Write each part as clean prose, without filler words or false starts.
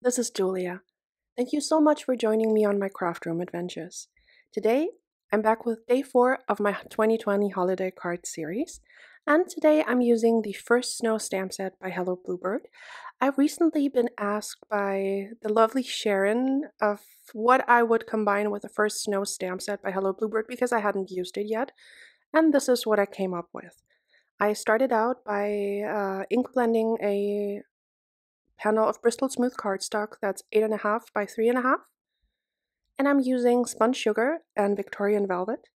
this is Julia. Thank you so much for joining me on my craft room adventures. Today, I'm back with day 4 of my 2020 holiday card series, and today I'm using the first snow stamp set by Hello Bluebird. I've recently been asked by the lovely Sharon of what I would combine with the first snow stamp set by Hello Bluebird because I hadn't used it yet, and this is what I came up with. I started out by ink blending a panel of Bristol smooth cardstock that's 8.5 by 3.5, and I'm using spun sugar and Victorian velvet.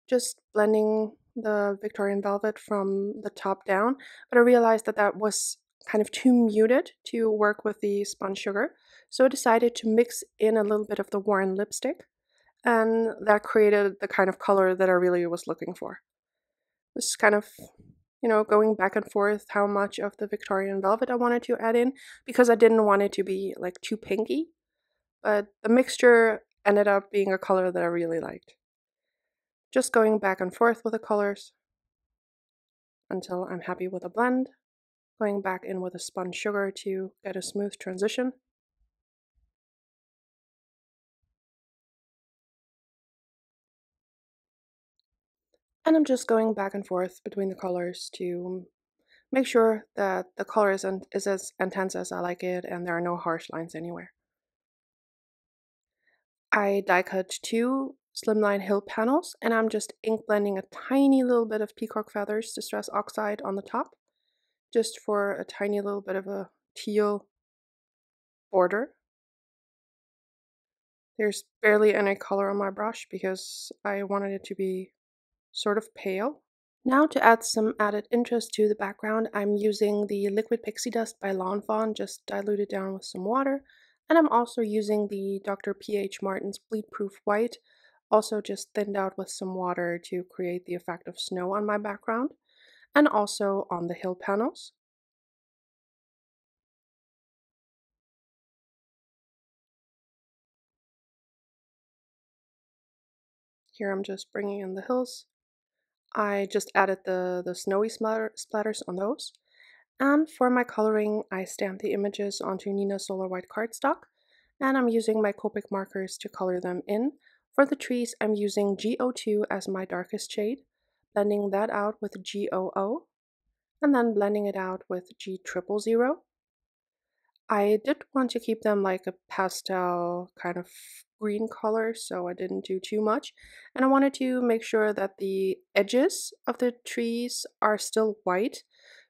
Just blending the Victorian velvet from the top down, but I realized that that was kind of too muted to work with the spun sugar, so I decided to mix in a little bit of the Warren lipstick, and that created the kind of color that I really was looking for. This kind of going back and forth how much of the Victorian velvet I wanted to add in because I didn't want it to be like too pinky, but the mixture ended up being a color that I really liked. Just going back and forth with the colors until I'm happy with the blend, going back in with a spun sugar to get a smooth transition. And I'm just going back and forth between the colors to make sure that the color is as intense as I like it and there are no harsh lines anywhere. I die cut 2 slimline hill panels, and I'm just ink blending a tiny little bit of Peacock feathers distress oxide on the top, just for a tiny little bit of a teal border. There's barely any color on my brush because I wanted it to be sort of pale. Now to add some added interest to the background, I'm using the liquid pixie dust by Lawn Fawn, just diluted down with some water, and I'm also using the Dr. P.H. Martin's Bleed Proof White, also just thinned out with some water to create the effect of snow on my background, and also on the hill panels. Here I'm just bringing in the hills. I just added the snowy splatters on those. And for my coloring, I stamped the images onto Neenah Solar White cardstock, and I'm using my Copic markers to color them in. For the trees, I'm using GO2 as my darkest shade, blending that out with GOO, and then blending it out with G000. I did want to keep them like a pastel kind of green color, so I didn't do too much. And I wanted to make sure that the edges of the trees are still white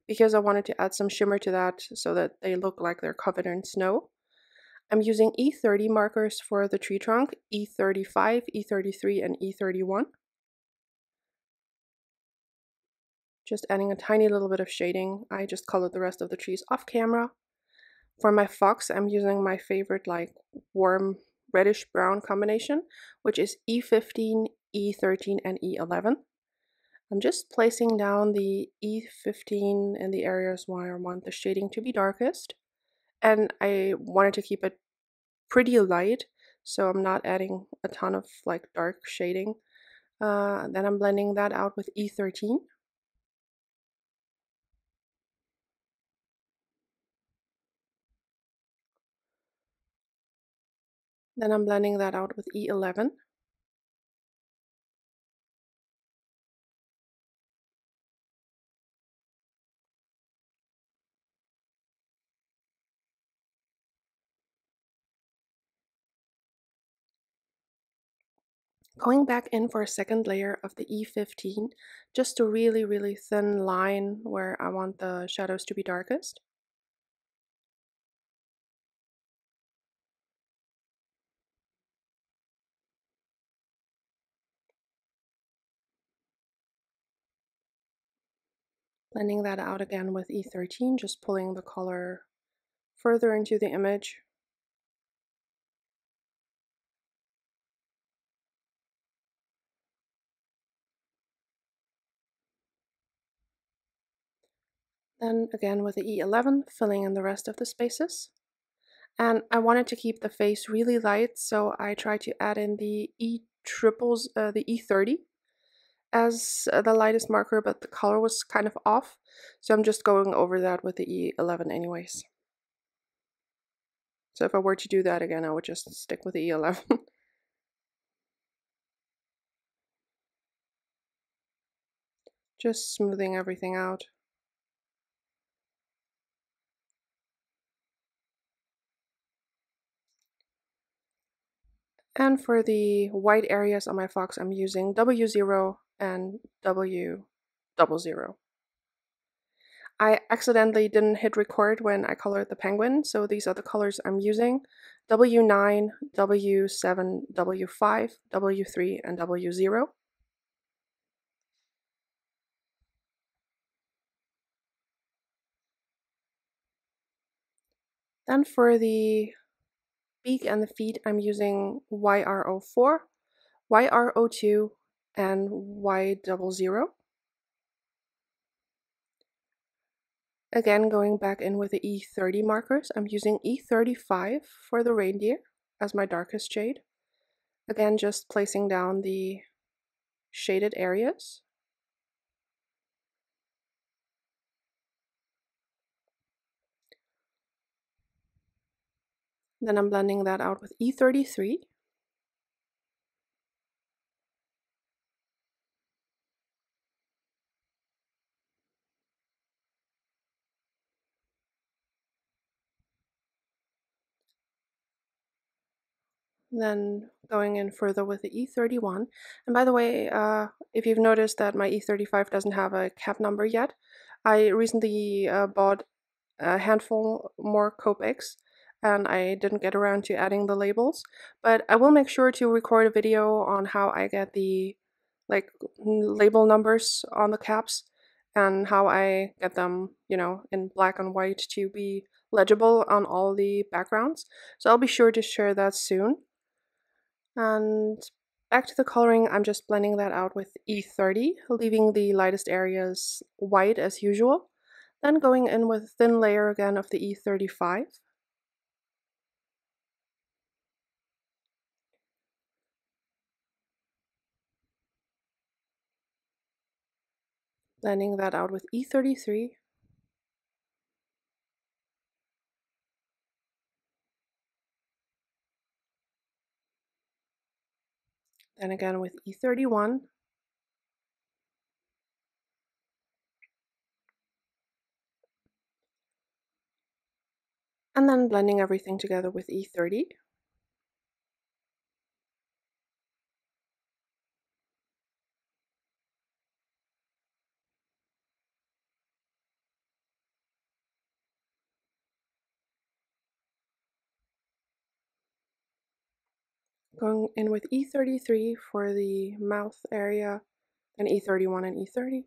because I wanted to add some shimmer to that so that they look like they're covered in snow. I'm using E30 markers for the tree trunk, E35, E33, and E31. Just adding a tiny little bit of shading. I just colored the rest of the trees off camera. For my fox, I'm using my favorite like warm reddish brown combination, which is E15, E13, and E11. I'm just placing down the E15 in the areas where I want the shading to be darkest, and I wanted to keep it pretty light, so I'm not adding a ton of like dark shading. Then I'm blending that out with E13. Then I'm blending that out with E11. Going back in for a second layer of the E15, just a really thin line where I want the shadows to be darkest. Blending that out again with E13, just pulling the color further into the image. Then again with the E11, filling in the rest of the spaces. And I wanted to keep the face really light, so I tried to add in the the E30 as the lightest marker, but the color was kind of off, so I'm just going over that with the E11 anyways. So if I were to do that again, I would just stick with the E11. Just smoothing everything out. And for the white areas on my fox, I'm using W0 and W00. I accidentally didn't hit record when I colored the penguin, so these are the colors I'm using: W9, W7, W5, W3, and W0. Then for the beak and the feet, I'm using YR04, YR02, and Y00. Again, going back in with the E30 markers, I'm using E35 for the reindeer as my darkest shade. Again, just placing down the shaded areas. Then I'm blending that out with E33. Then going in further with the E31. And by the way, if you've noticed that my E35 doesn't have a cap number yet, I recently bought a handful more Copics, and I didn't get around to adding the labels, but I will make sure to record a video on how I get the label numbers on the caps and how I get them, in black and white to be legible on all the backgrounds. So I'll be sure to share that soon. And back to the coloring, I'm just blending that out with E30, leaving the lightest areas white as usual. Then going in with a thin layer again of the E35. Blending that out with E33. Then again with E31. And then blending everything together with E30. Going in with E33 for the mouth area, and E31 and E30.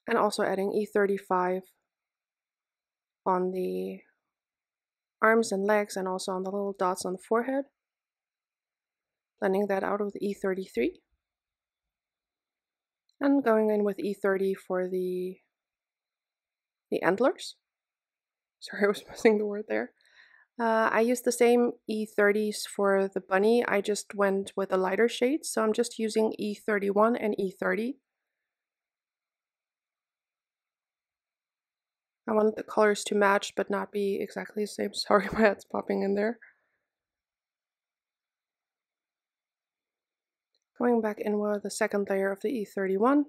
And also adding E35 on the arms and legs and also on the little dots on the forehead. Blending that out with E33. And going in with E30 for the antlers. Sorry, I was missing the word there. I used the same E30s for the bunny. I just went with a lighter shade, so I'm just using E31 and E30. I want the colors to match but not be exactly the same. Sorry, my head's popping in there. Going back in with the second layer of the E31.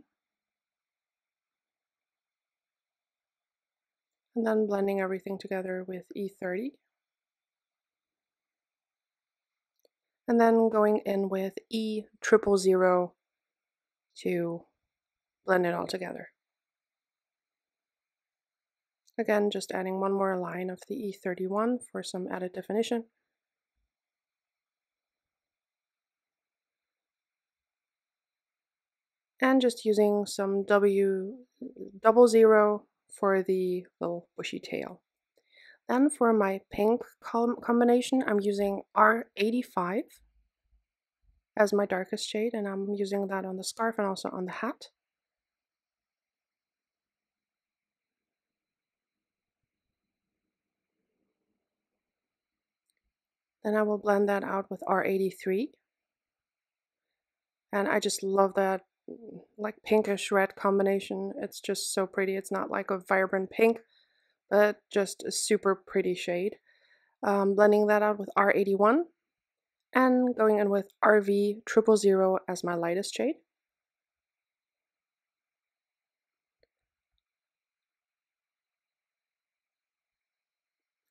And then blending everything together with E30. And then going in with E000 to blend it all together. Again, just adding one more line of the E31 for some added definition. And just using some W00 for the little bushy tail. Then for my pink combination, I'm using R85 as my darkest shade, and I'm using that on the scarf and also on the hat. Then I will blend that out with R83. And I just love that like pinkish red combination. It's just so pretty. It's not like a vibrant pink, but just a super pretty shade. Blending that out with R81 and going in with RV000 as my lightest shade.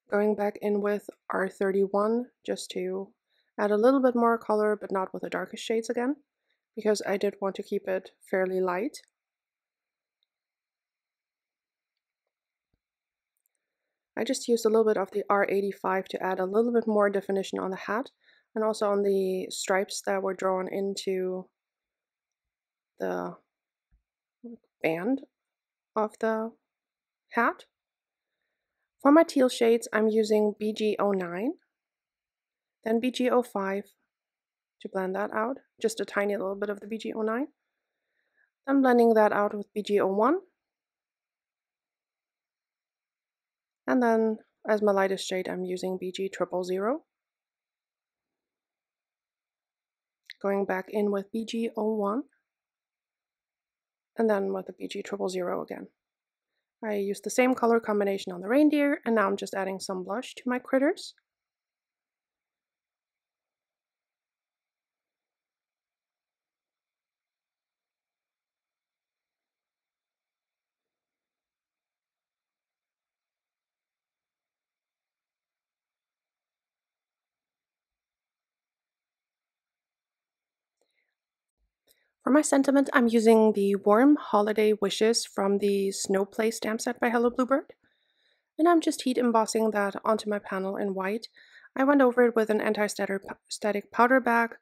Going back in with R31 just to add a little bit more color, but not with the darkest shades again, because I did want to keep it fairly light. I just used a little bit of the R85 to add a little bit more definition on the hat and also on the stripes that were drawn into the band of the hat. For my teal shades, I'm using BG09, then BG05 to blend that out, just a tiny little bit of the BG09. Then blending that out with BG01. And then as my lightest shade, I'm using BG000. Going back in with BG01. And then with the BG000 again. I used the same color combination on the reindeer, and now I'm just adding some blush to my critters. For my sentiment, I'm using the Warm Holiday Wishes from the Snow Play stamp set by Hello Bluebird. And I'm just heat embossing that onto my panel in white. I went over it with an anti-static powder bag,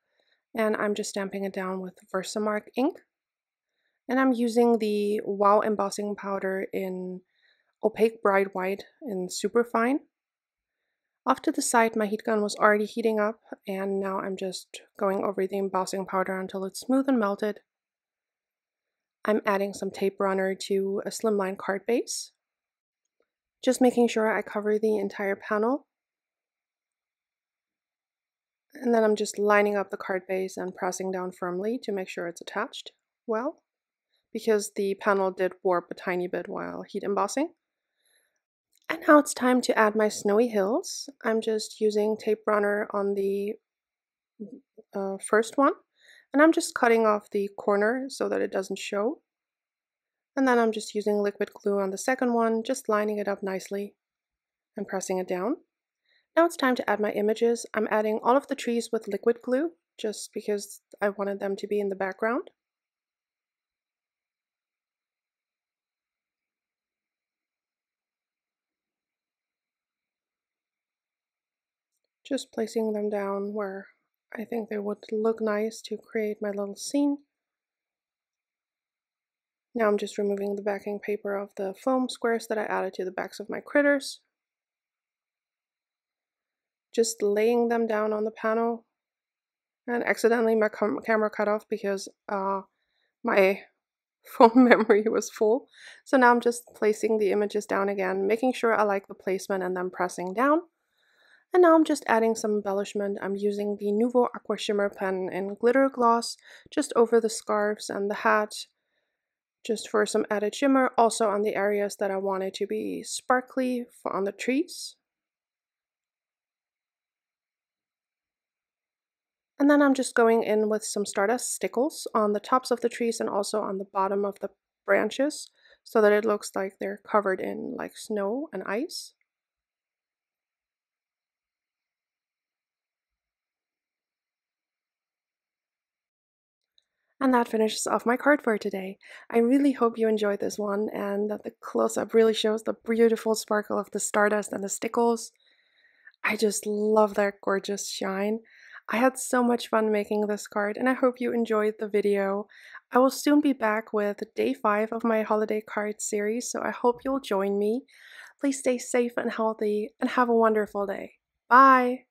and I'm just stamping it down with Versamark ink. And I'm using the Wow embossing powder in opaque bright white in super fine. Off to the side, my heat gun was already heating up, and now I'm just going over the embossing powder until it's smooth and melted. I'm adding some tape runner to a slimline card base, just making sure I cover the entire panel. And then I'm just lining up the card base and pressing down firmly to make sure it's attached well, because the panel did warp a tiny bit while heat embossing. And now it's time to add my snowy hills. I'm just using tape runner on the first one, and I'm just cutting off the corner so that it doesn't show. And then I'm just using liquid glue on the second one, just lining it up nicely and pressing it down. Now it's time to add my images. I'm adding all of the trees with liquid glue, just because I wanted them to be in the background. Just placing them down where I think they would look nice to create my little scene. Now I'm just removing the backing paper of the foam squares that I added to the backs of my critters. Just laying them down on the panel. And accidentally my camera cut off because my phone memory was full. So now I'm just placing the images down again, making sure I like the placement and then pressing down. And now I'm just adding some embellishment. I'm using the Nuvo Aqua Shimmer Pen in glitter gloss just over the scarves and the hat, just for some added shimmer, also on the areas that I wanted to be sparkly on the trees. And then I'm just going in with some Stardust Stickles on the tops of the trees and also on the bottom of the branches, so that it looks like they're covered in like snow and ice. And that finishes off my card for today. I really hope you enjoyed this one and that the close-up really shows the beautiful sparkle of the Stardust and the Stickles. I just love that gorgeous shine. I had so much fun making this card, and I hope you enjoyed the video. I will soon be back with day 5 of my holiday card series, so I hope you'll join me. Please stay safe and healthy, and have a wonderful day. Bye!